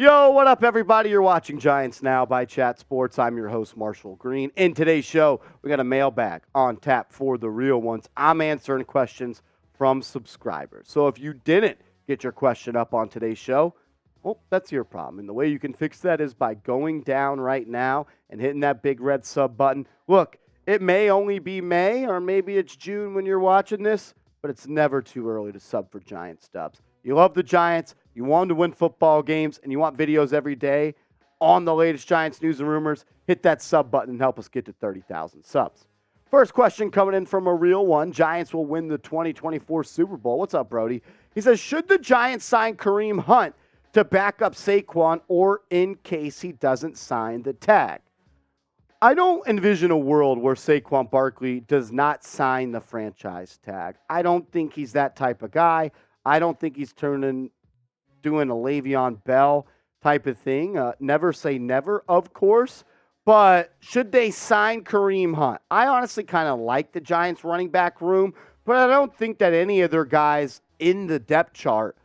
Yo, what up, everybody? You're watching Giants Now by Chat Sports. I'm your host, Marshall Green. In today's show, we got a mailbag on tap for the real ones. I'm answering questions from subscribers. So if you didn't get your question up on today's show, well, that's your problem. And the way you can fix that is by going down right now and hitting that big red sub button. Look, it may only be May, or maybe it's June when you're watching this, but it's never too early to sub for Giant Stubs. You love the Giants, you want them to win football games, and you want videos every day on the latest Giants news and rumors, hit that sub button and help us get to 30,000 subs. First question coming in from a real one. Giants will win the 2024 Super Bowl. What's up, Brody? He says, should the Giants sign Kareem Hunt to back up Saquon, or in case he doesn't sign the tag? I don't envision a world where Saquon Barkely does not sign the franchise tag. I don't think he's that type of guy. I don't think he's doing a Le'Veon Bell type of thing. Never say never, of course. But should they sign Kareem Hunt? I honestly kind of like the Giants running back room, but I don't think that any of their guys in the depth chart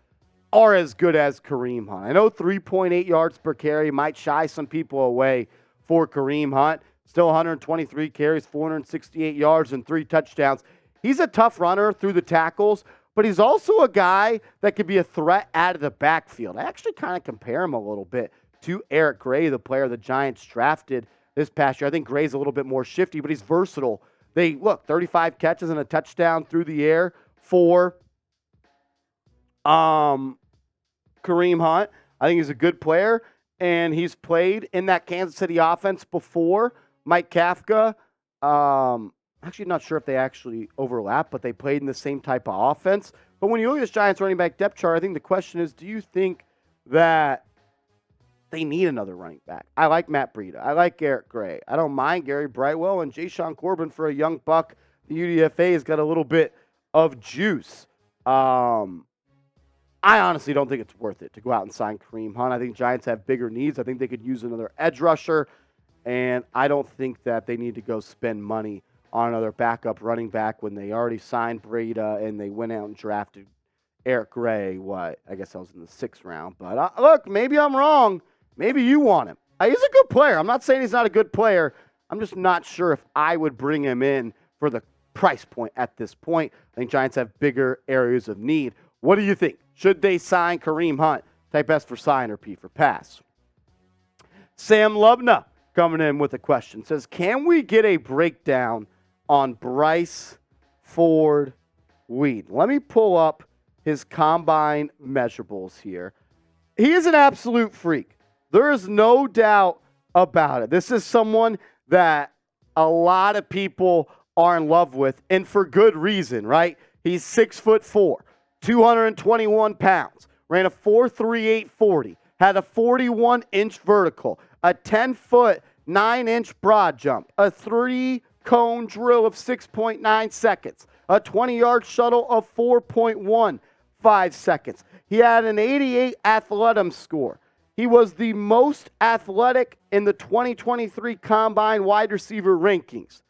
are as good as Kareem Hunt. I know 3.8 yards per carry might shy some people away for Kareem Hunt. Still 123 carries, 468 yards, and 3 touchdowns. He's a tough runner through the tackles, but he's also a guy that could be a threat out of the backfield. I actually kind of compare him a little bit to Eric Gray, the player the Giants drafted this past year. I think Gray's a little bit more shifty, but he's versatile. 35 catches and a touchdown through the air for Kareem Hunt. I think he's a good player, and he's played in that Kansas City offense before. Mike Kafka, actually not sure if they actually overlap, but they played in the same type of offense. But when you look at this Giants running back depth chart, I think the question is, do you think that they need another running back? I like Matt Breida. I like Eric Gray. I don't mind Gary Brightwell and Ja'Shawn Corbin for a young buck. The UDFA has got a little bit of juice. I honestly don't think it's worth it to go out and sign Kareem Hunt. I think Giants have bigger needs. I think they could use another edge rusher, and I don't think that they need to go spend money on another backup running back when they already signed Breida and they went out and drafted Eric Gray. I guess I was in the 6th round. But look, maybe I'm wrong. Maybe you want him. He's a good player. I'm not saying he's not a good player. I'm just not sure if I would bring him in for the price point at this point. I think Giants have bigger areas of need. What do you think? Should they sign Kareem Hunt? Type S for sign or P for pass. Sam Lubna coming in with a question. Says, can we get a breakdown on Bryce Ford Wheaton? Let me pull up his combine measurables here. He is an absolute freak. There is no doubt about it. This is someone that a lot of people are in love with, and for good reason, right? He's 6'4", 221 pounds, ran a 4.38 40, had a 41-inch vertical, a 10-foot, 9-inch broad jump, a 3-cone drill of 6.9 seconds, a 20-yard shuttle of 4.15 seconds. He had an 88 athletic score. He was the most athletic in the 2023 Combine wide receiver rankings,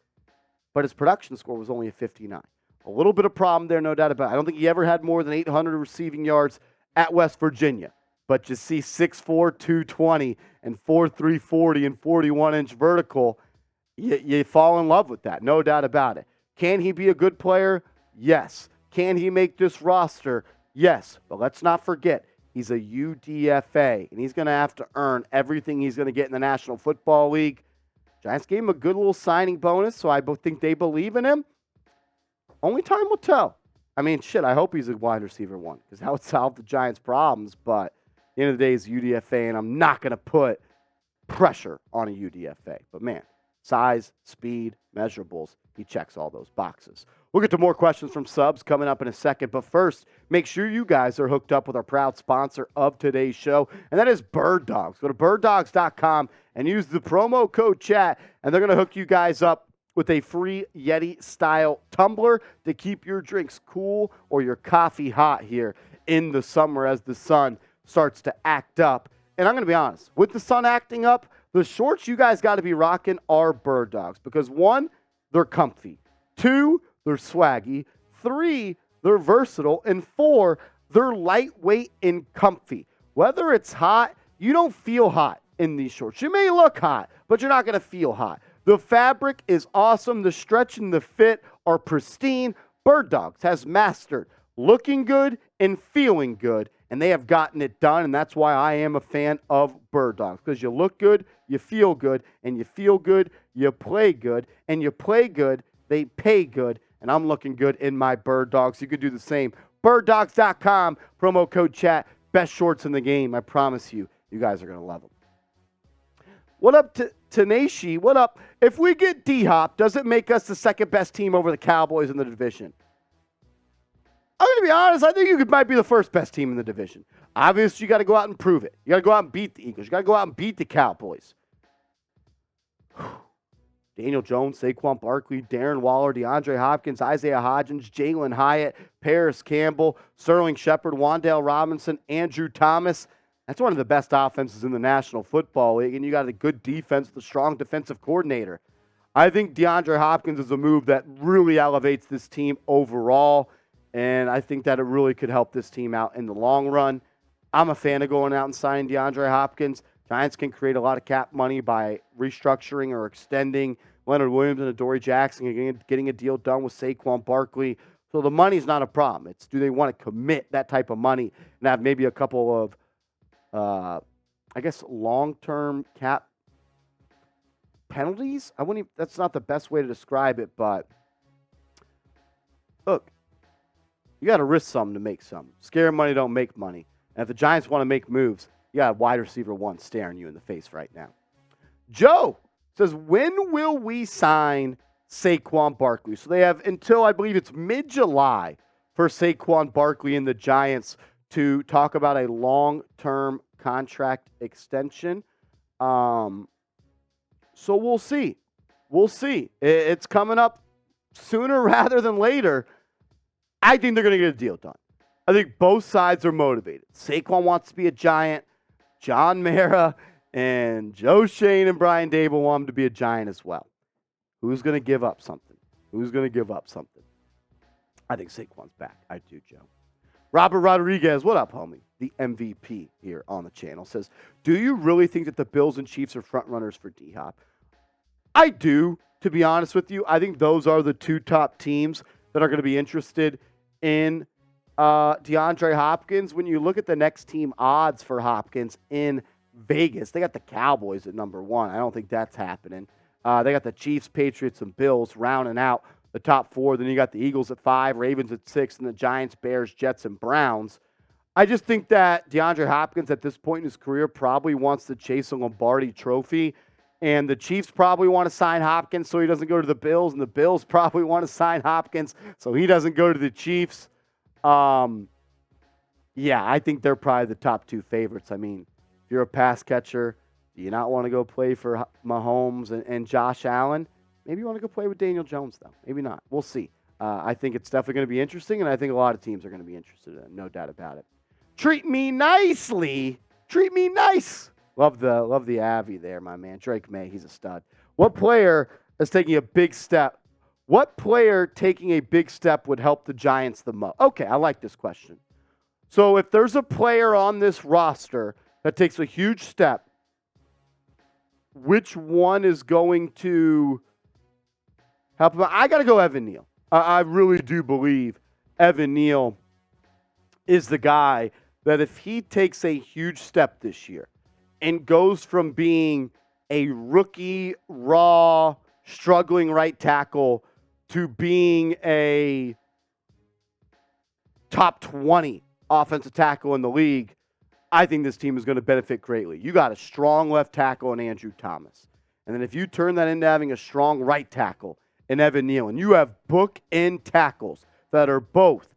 but his production score was only a 59. A little bit of problem there, no doubt about it. I don't think he ever had more than 800 receiving yards at West Virginia. But you see 6'4", 220, and 4.3 40 and 41-inch vertical, you fall in love with that, no doubt about it. Can he be a good player? Yes. Can he make this roster? Yes. But let's not forget, he's a UDFA, and he's going to have to earn everything he's going to get in the National Football League. Giants gave him a good little signing bonus, so I think they believe in him. Only time will tell. I mean, I hope he's a wide receiver one, because that would solve the Giants' problems. But at the end of the day, he's UDFA, and I'm not going to put pressure on a UDFA. But, man, size, speed, measurables, he checks all those boxes. We'll get to more questions from subs coming up in a second. But first, make sure you guys are hooked up with our proud sponsor of today's show, and that is Bird Dogs. Go to birddogs.com and use the promo code CHAT, and they're going to hook you guys up with a free Yeti-style tumbler to keep your drinks cool or your coffee hot here in the summer as the sun starts to act up. And I'm going to be honest, with the sun acting up, the shorts you guys got to be rocking are Bird Dogs because, 1, they're comfy. 2, they're swaggy. 3, they're versatile. And 4, they're lightweight and comfy. Whether it's hot, You don't feel hot in these shorts. You may look hot, but you're not going to feel hot. The fabric is awesome. The stretch and the fit are pristine. Bird Dogs has mastered looking good and feeling good, and they have gotten it done, and that's why I am a fan of Bird Dogs, because you look good, you feel good, and you feel good, you play good, and you play good, they pay good, and I'm looking good in my Bird Dogs. You could do the same. birddogs.com, promo code chat, best shorts in the game. I promise you, you guys are going to love them. What up, Tanashi? What up? If we get D-Hop, does it make us the second best team over the Cowboys in the division? I'm going to be honest. I think you might be the first best team in the division. Obviously, you got to go out and prove it. You got to go out and beat the Eagles. You got to go out and beat the Cowboys. Daniel Jones, Saquon Barkley, Darren Waller, DeAndre Hopkins, Isaiah Hodgins, Jalen Hyatt, Paris Campbell, Sterling Shepard, Wan'Dale Robinson, Andrew Thomas. That's one of the best offenses in the National Football League, and you got a good defense with a strong defensive coordinator. I think DeAndre Hopkins is a move that really elevates this team overall, and I think that it really could help this team out in the long run. I'm a fan of going out and signing DeAndre Hopkins. Giants can create a lot of cap money by restructuring or extending Leonard Williams and Adoree Jackson and getting a deal done with Saquon Barkley. So the money's not a problem. It's, do they want to commit that type of money and have maybe a couple of, I guess, long-term cap penalties? That's not the best way to describe it, but look, you got to risk something to make something. Scare money don't make money. And if the Giants want to make moves, you got wide receiver one staring you in the face right now. Joe says, when will we sign Saquon Barkley? So they have until, I believe it's mid-July, for Saquon Barkley and the Giants to talk about a long-term contract extension. So we'll see. We'll see. It's coming up sooner rather than later. I think they're going to get a deal done. I think both sides are motivated. Saquon wants to be a Giant. John Mara and Joe Shane and Brian Dable want him to be a Giant as well. Who's going to give up something? Who's going to give up something? I think Saquon's back. I do, Joe. Robert Rodriguez, what up, homie? The MVP here on the channel says, do you really think that the Bills and Chiefs are front runners for D-Hop? I do, to be honest with you. I think those are the two top teams that are going to be interested in DeAndre Hopkins. When you look at the next team odds for Hopkins in Vegas, they got the Cowboys at number one. I don't think that's happening. They got the Chiefs, Patriots, and Bills rounding out the top four. Then you got the Eagles at 5, Ravens at 6, and the Giants, Bears, Jets, and Browns. I just think that DeAndre Hopkins at this point in his career probably wants to chase a Lombardi trophy. And the Chiefs probably want to sign Hopkins so he doesn't go to the Bills. And the Bills probably want to sign Hopkins so he doesn't go to the Chiefs. Yeah, I think they're probably the top two favorites. I mean, if you're a pass catcher, do you not want to go play for Mahomes and Josh Allen? Maybe you want to go play with Daniel Jones, though. Maybe not. We'll see. I think it's definitely going to be interesting, and I think a lot of teams are going to be interested in it. No doubt about it. Treat me nicely. Treat me nice. Love the Avi there, my man. Drake May, he's a stud. What player is taking a big step? What player taking a big step would help the Giants the most? Okay, I like this question. So if there's a player on this roster that takes a huge step, which one is going to help him? I got to go Evan Neal. I really do believe Evan Neal is the guy that if he takes a huge step this year and goes from being a rookie, raw, struggling right tackle to being a top 20 offensive tackle in the league, I think this team is going to benefit greatly. You got a strong left tackle in Andrew Thomas. And then if you turn that into having a strong right tackle in Evan Neal, and you have bookend tackles that are both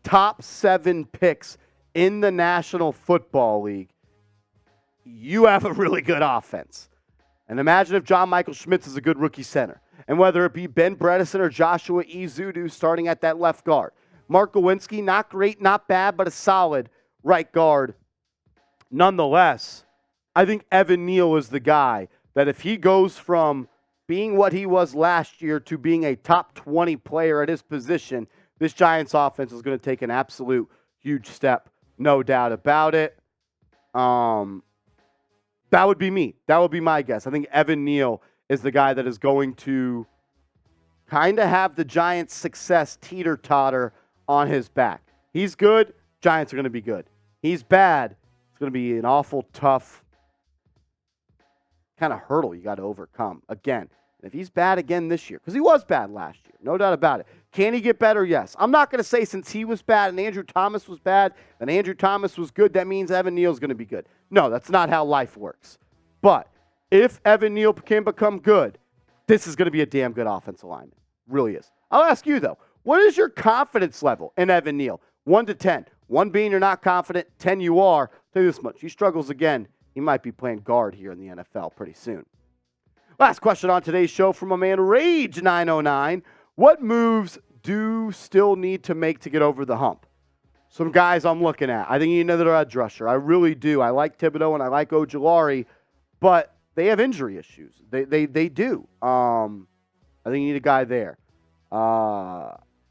top 7 picks in the National Football League, you have a really good offense. And imagine if John Michael Schmitz is a good rookie center. And whether it be Ben Bredesen or Joshua Ezeudu starting at that left guard. Mark Lewinsky, not great, not bad, but a solid right guard. Nonetheless, I think Evan Neal is the guy that if he goes from being what he was last year to being a top 20 player at his position, this Giants offense is going to take an absolute huge step. No doubt about it. That would be me. That would be my guess. I think Evan Neal is the guy that is going to kind of have the Giants' success teeter-totter on his back. He's good, Giants are going to be good. He's bad, it's going to be an awful tough kind of hurdle you got to overcome again. And if he's bad again this year, because he was bad last year, no doubt about it. Can he get better? Yes. I'm not going to say since he was bad and Andrew Thomas was bad and Andrew Thomas was good, that means Evan Neal's going to be good. No, that's not how life works. But if Evan Neal can become good, this is going to be a damn good offensive lineman. Really is. I'll ask you, though, what is your confidence level in Evan Neal? 1 to 10. 1 being you're not confident, 10 you are. I'll tell you this much. He struggles again. He might be playing guard here in the NFL pretty soon. Last question on today's show from a man, Rage909. What moves do still need to make to get over the hump? Some guys I'm looking at. I think you need another edge rusher. I really do. I like Thibodeau and I like Ojulari, but they have injury issues. They do. I think you need a guy there.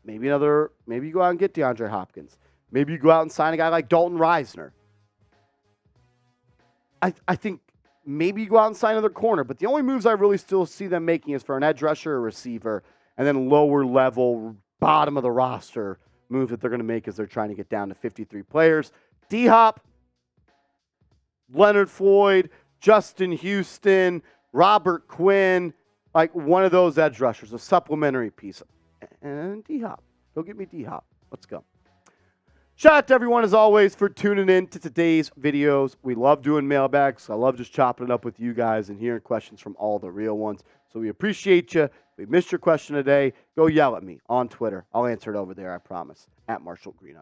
Maybe you go out and get DeAndre Hopkins. Maybe you go out and sign a guy like Dalton Reisner. I think maybe you go out and sign another corner, but the only moves I really still see them making is for an edge rusher, a receiver, and then lower level, bottom of the roster move that they're going to make as they're trying to get down to 53 players. D-Hop, Leonard Floyd, Justin Houston, Robert Quinn, like one of those edge rushers, a supplementary piece. And D-Hop. Go get me D-Hop. Let's go. Shout out to everyone, as always, for tuning in to today's videos. We love doing mailbags. I love just chopping it up with you guys and hearing questions from all the real ones. So we appreciate you. If we missed your question today, go yell at me on Twitter. I'll answer it over there, I promise, at @MarshallGreen_.